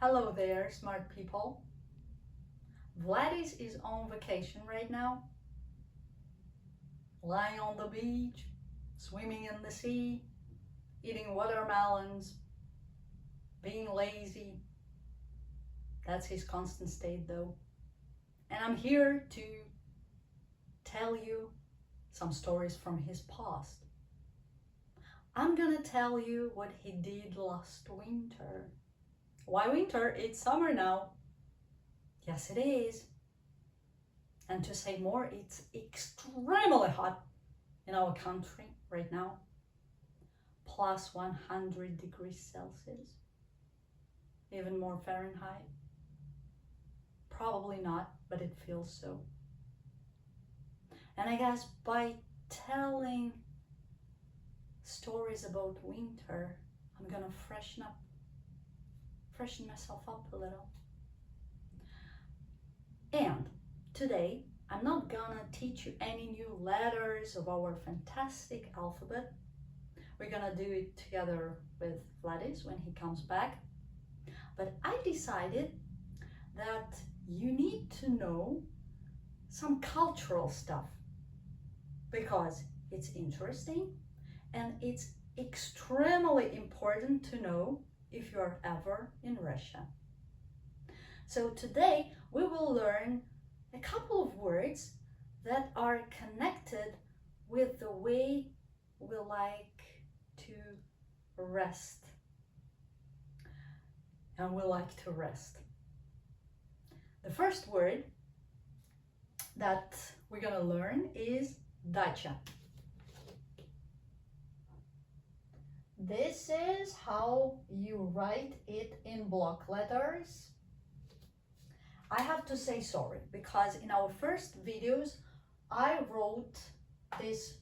Hello there, smart people. Vladis is on vacation right now, lying on the beach, swimming in the sea, eating watermelons, being lazy. That's his constant state though. And I'm here to tell you some stories from his past. I'm gonna tell you what he did last winter. Why winter? It's summer now. Yes, it is. And to say more, it's extremely hot in our country right now. Plus 100 degrees Celsius. Even more Fahrenheit. Probably not, but it feels so. And I guess by telling stories about winter, I'm gonna freshen myself up a little. And today, I'm not gonna teach you any new letters of our fantastic alphabet. We're gonna do it together with Vladis when he comes back. But I decided that you need to know some cultural stuff because it's interesting and it's extremely important to know if you're ever in Russia. So today we will learn a couple of words that are connected with the way we like to rest. And we like to rest. The first word that we're gonna learn is ДАЧА. This is how you write it in block letters. I have to say sorry because in our first videos I wrote this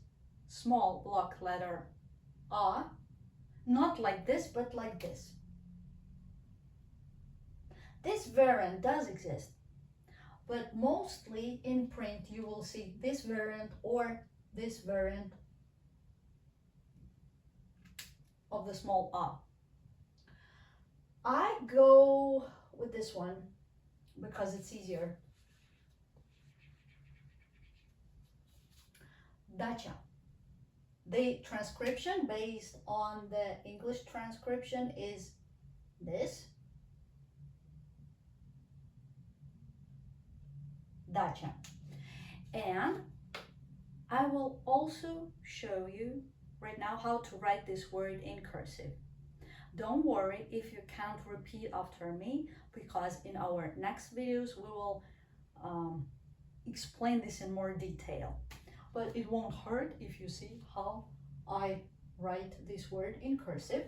small block letter A, not like this but like this. This variant does exist, but mostly in print you will see this variant or this variant of the small A. I go with this one because it's easier. ДАЧА. The transcription based on the English transcription is this. ДАЧА. And I will also show you right now how to write this word in cursive. Don't worry if you can't repeat after me because in our next videos we will explain this in more detail. But it won't hurt if you see how I write this word in cursive.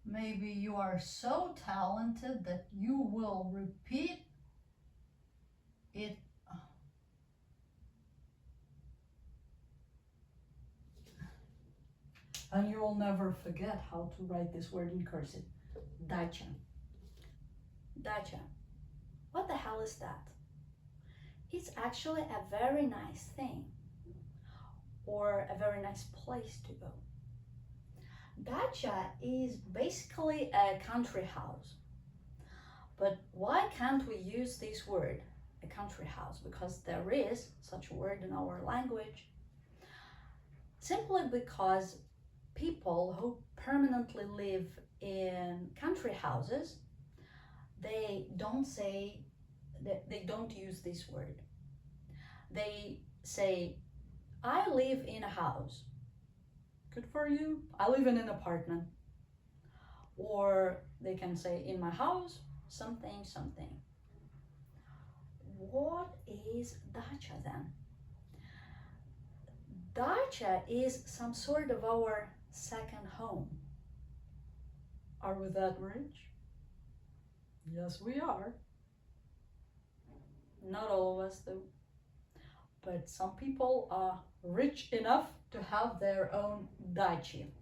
Maybe you are so talented that you will repeat it. And you will never forget how to write this word in cursive. ДАЧА. ДАЧА. What the hell is that? It's actually a very nice thing or a very nice place to go. ДАЧА is basically a country house. But why can't we use this word, a country house? Because there is such a word in our language. Simply because people who permanently live in country houses, they don't use this word. They say, I live in a house. Good for you. I live in an apartment. Or they can say, in my house, something, something. What is ДАЧА then? ДАЧА is some sort of our second home. Are we that rich? Yes, we are. Not all of us though. But some people are rich enough to have their own ДАЧи.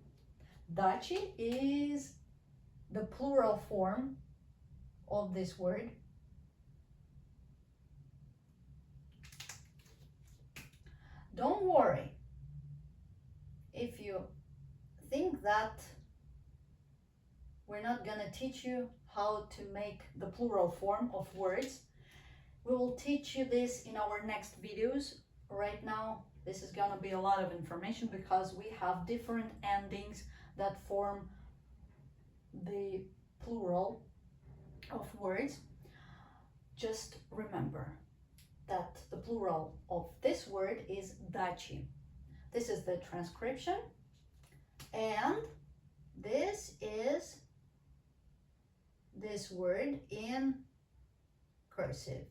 ДАЧи is the plural form of this word. Don't worry if you think that we're not gonna teach you how to make the plural form of words. We will teach you this in our next videos. Right now, this is gonna be a lot of information because we have different endings that form the plural of words. Just remember that the plural of this word is ДАЧи. This is the transcription, and this is this word in cursive.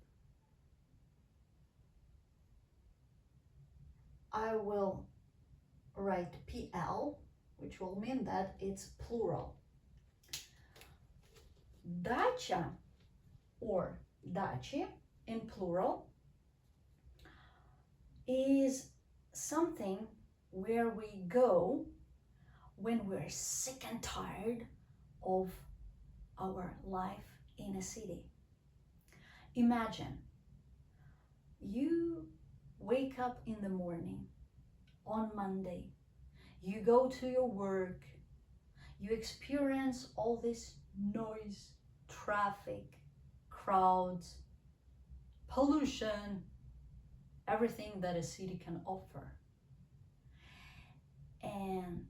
I will write PL, which will mean that it's plural. ДАЧа or ДАЧи in plural is something where we go when we're sick and tired of our life in a city. Imagine you wake up in the morning on Monday, you go to your work, you experience all this noise, traffic, crowds, pollution, everything that a city can offer. And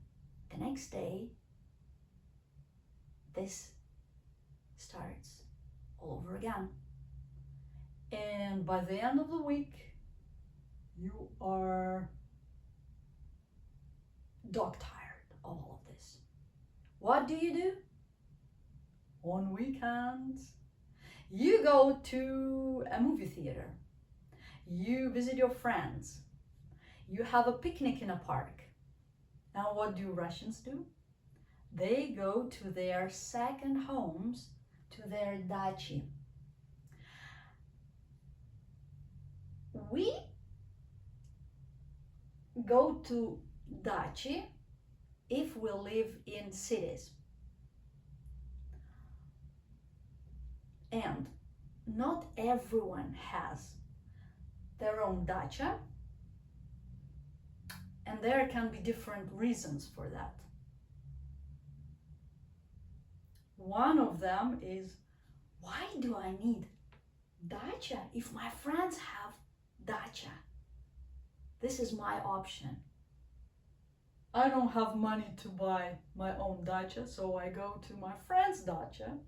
the next day, this starts all over again. And by the end of the week, you are dog tired of all of this. What do? On weekends, you go to a movie theater, you visit your friends, you have a picnic in a park. Now what do Russians do? They go to their second homes, to their ДАЧи. We go to ДАЧи if we live in cities. And not everyone has their own ДАЧа, and there can be different reasons for that. One of them is, why do I need ДАЧа if my friends have ДАЧа? This is my option. I don't have money to buy my own ДАЧа, so I go to my friend's ДАЧа.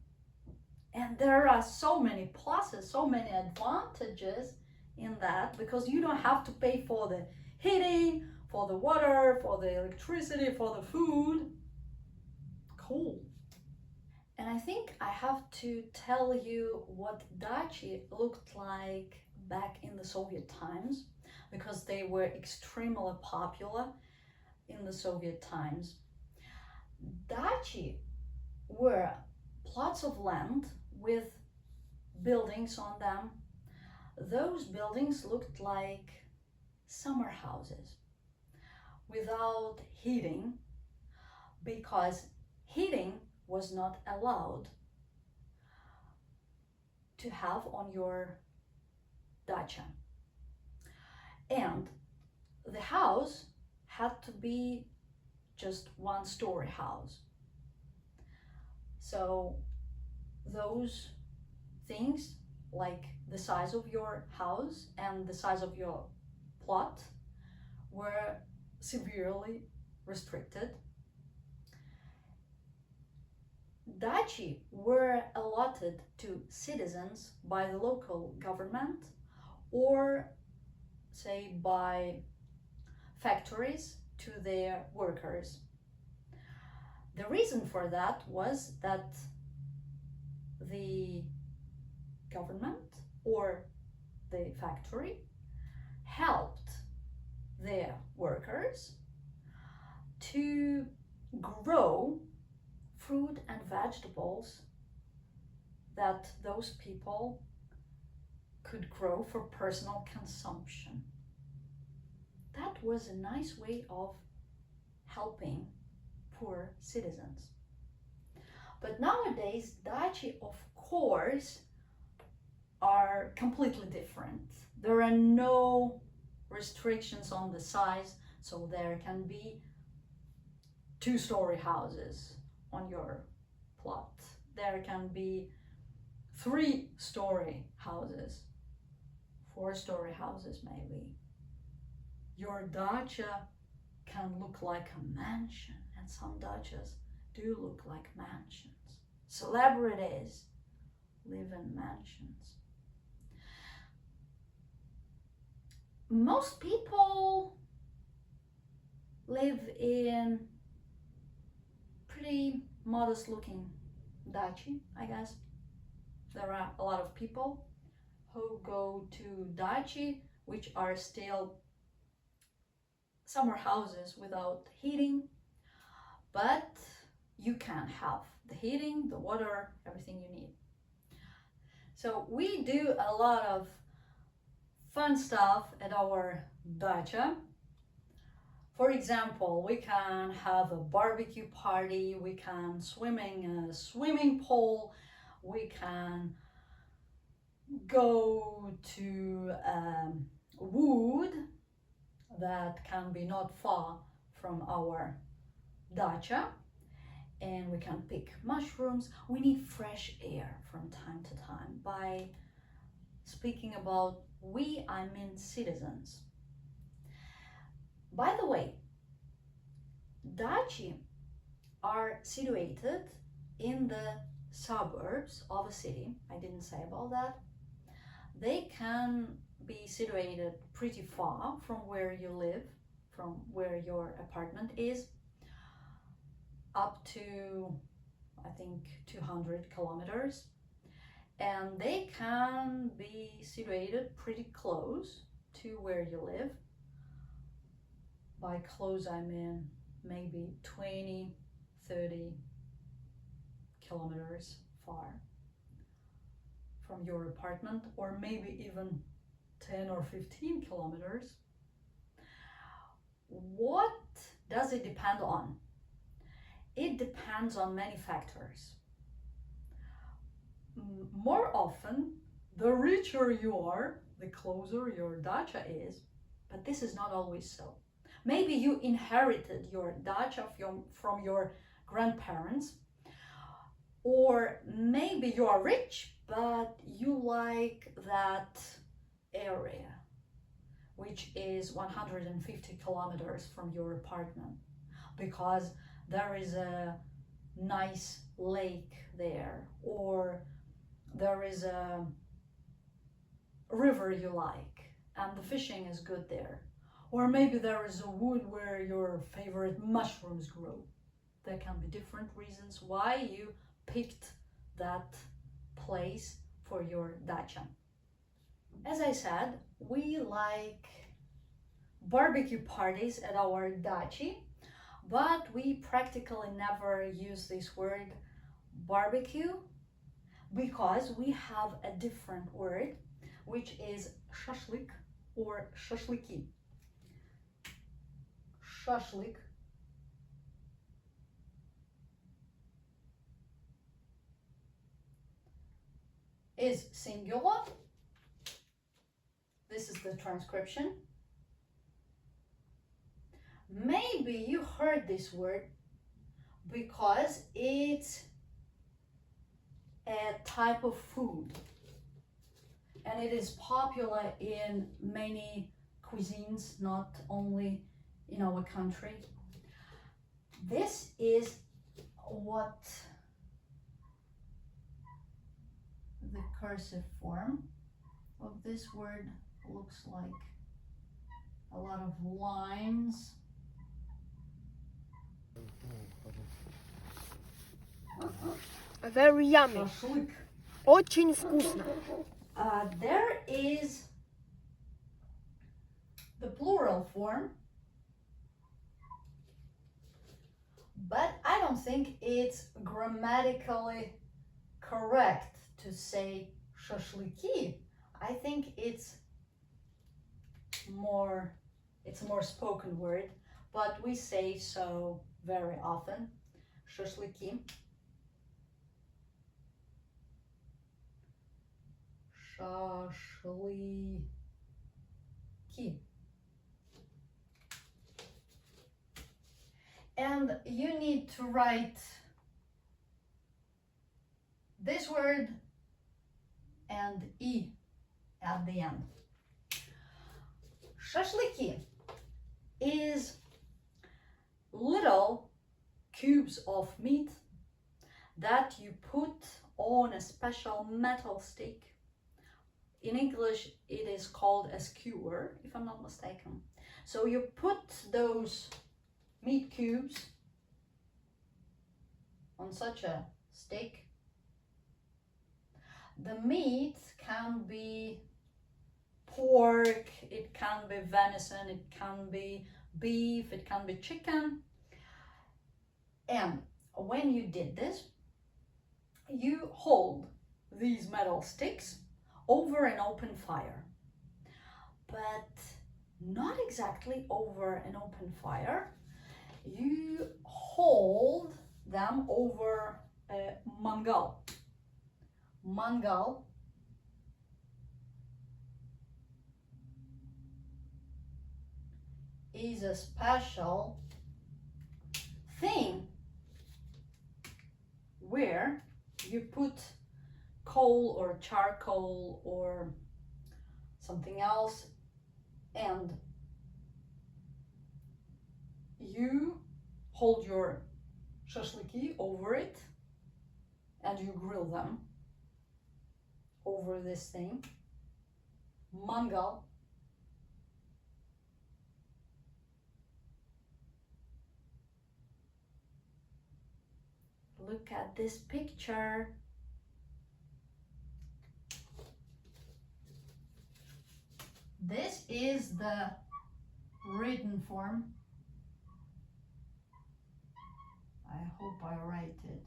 And there are so many pluses, so many advantages in that, because you don't have to pay for the heating, for the water, for the electricity, for the food. Cool. And I think I have to tell you what ДАЧи looked like back in the Soviet times, because they were extremely popular in the Soviet times. ДАЧи were plots of land with buildings on them. Those buildings looked like summer houses without heating, because heating was not allowed to have on your ДАЧа. And the house had to be just one-story house. So those things, like the size of your house and the size of your plot, were severely restricted. ДАЧи were allotted to citizens by the local government, or say by factories to their workers. The reason for that was that the government or the factory helped their workers to grow fruit and vegetables that those people could grow for personal consumption. That was a nice way of helping poor citizens. But nowadays, ДАЧи, of course, are completely different. There are no restrictions on the size, so there can be 2-story houses on your plot. There can be 3-story houses, 4-story houses maybe. Your dacha can look like a mansion, and some dachas do look like mansions. Celebrities live in mansions. Most people live in pretty modest looking dachi, I guess. There are a lot of people who go to dachi, which are still summer houses without heating, but you can have the heating, the water, everything you need. So we do a lot of fun stuff at our dacha. For example, we can have a barbecue party, we can swim in a swimming pool, we can go to wood that can be not far from our dacha, and we can pick mushrooms. We need fresh air from time to time. By speaking about we, I mean citizens. By the way, dachi are situated in the suburbs of a city. I didn't say about that. They can be situated pretty far from where you live, from where your apartment is, up to, I think, 200 kilometers. And they can be situated pretty close to where you live. By close, I mean maybe 20, 30 kilometers far from your apartment, or maybe even 10 or 15 kilometers. What does it depend on? It depends on many factors. More often, the richer you are, the closer your dacha is, but this is not always so. Maybe you inherited your dacha from your grandparents, or maybe you are rich, but you like that area, which is 150 kilometers from your apartment, because there is a nice lake there, or there is a river you like, and the fishing is good there. Or maybe there is a wood where your favorite mushrooms grow. There can be different reasons why you picked that place for your dacha. As I said, we like barbecue parties at our dachi, but we practically never use this word barbecue because we have a different word, which is shashlik or shashliki. Shashlik is singular. This is the transcription. Maybe you heard this word because it's a type of food and it is popular in many cuisines, not only in our country. This is what the cursive form of this word looks like. A lot of lines. Very yummy. Шашлык. Очень вкусно. There is the plural form, but I don't think it's grammatically correct to say shashliki. I think it's a more spoken word, but we say so very often. Shashliki. Shashliki. And you need to write this word and E at the end. Шашлыки is little cubes of meat that you put on a special metal stick. In English, it is called a skewer, if I'm not mistaken. So you put those meat cubes on such a stick. The meat can be pork, it can be venison, it can be beef, it can be chicken. And when you did this, you hold these metal sticks over an open fire, but not exactly over an open fire. You hold them over a mangal. Mangal is a special thing where you put coal or charcoal or something else, and you hold your shashlyki over it and you grill them over this thing. Mangal. Look at this picture. This is the written form. I hope I write it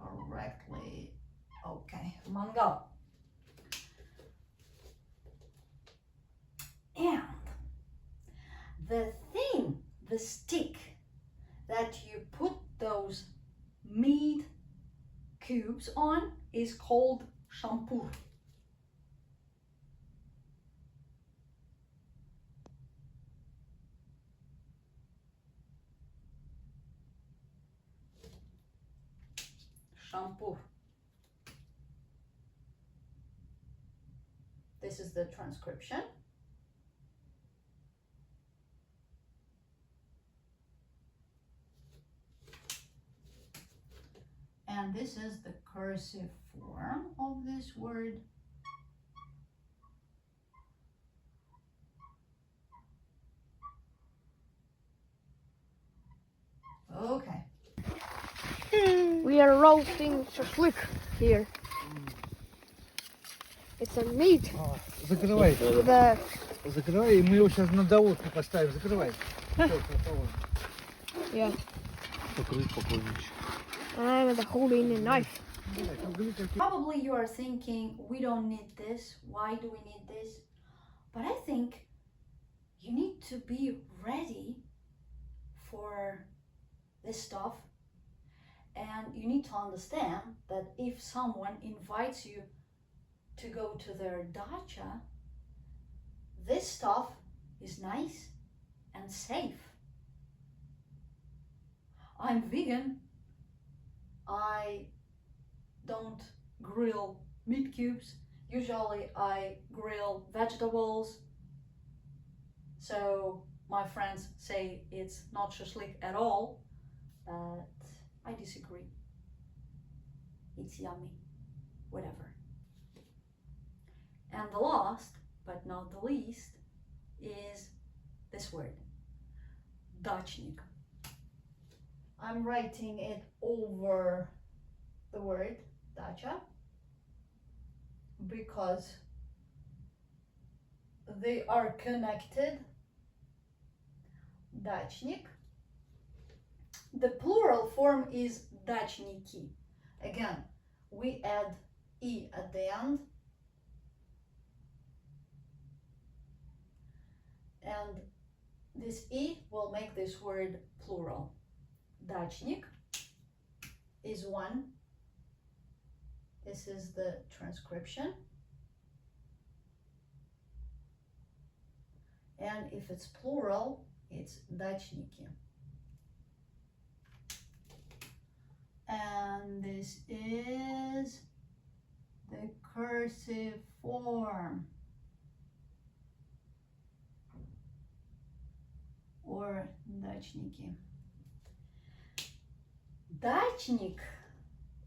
correctly. Okay, mangal. And the thing, the stick that you put those meat cubes on is called shampoo. Shampoo. This is the transcription. And this is the cursive form of this word. Okay. We are roasting shashlik here. It's a meat Закрывай. with a Закрывай, и мы его сейчас на доводку поставим. Закрывай. yeah, Покрыть спокойнее. and with a holding a knife. Probably you are thinking, we don't need this. Why do we need this? But I think you need to be ready for this stuff. And you need to understand that if someone invites you to go to their dacha, this stuff is nice and safe. I'm vegan. I don't grill meat cubes. Usually I grill vegetables. So my friends say it's not shashlik at all, but I disagree. It's yummy, whatever. And the last, but not the least, is this word, dachnik. I'm writing it over the word dacha because they are connected. Dachnik. The plural form is dachniki. Again, we add E at the end. And this E will make this word plural. Dachnik is one. This is the transcription. And if it's plural, it's dachniki. cursive form. Or дачники. Дачник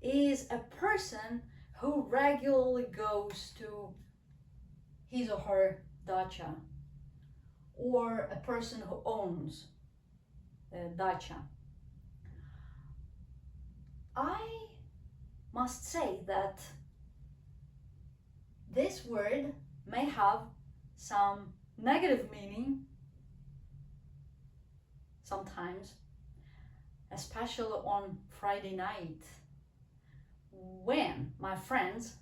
is a person who regularly goes to his or her dacha, or a person who owns a dacha. I must say that this word may have some negative meaning sometimes, especially on Friday night, when my friends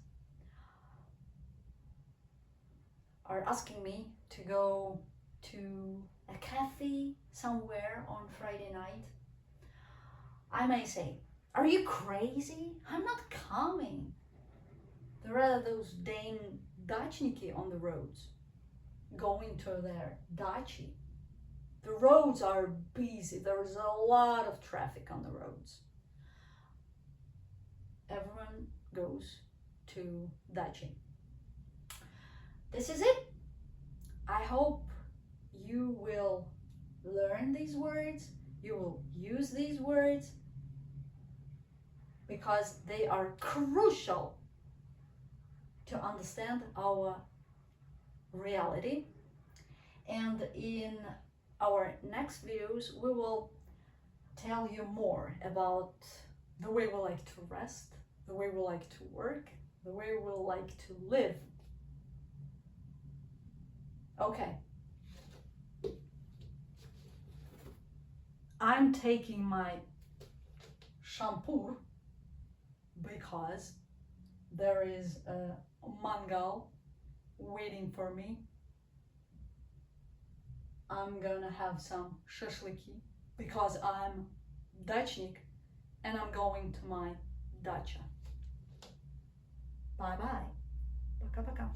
are asking me to go to a cafe somewhere on Friday night. I may say, "Are you crazy? I'm not coming." There are those Dane dachniki on the roads going to their dachi. The roads are busy. There's a lot of traffic on the roads. Everyone goes to dachi. This is it. I hope you will learn these words. You will use these words because they are crucial to understand our reality. And in our next videos, we will tell you more about the way we like to rest, the way we like to work, the way we like to live. Okay. I'm taking my shampoo because there is a mangal waiting for me. I'm gonna have some shashliki because I'm dachnik and I'm going to my dacha. Bye bye. Пока-пока.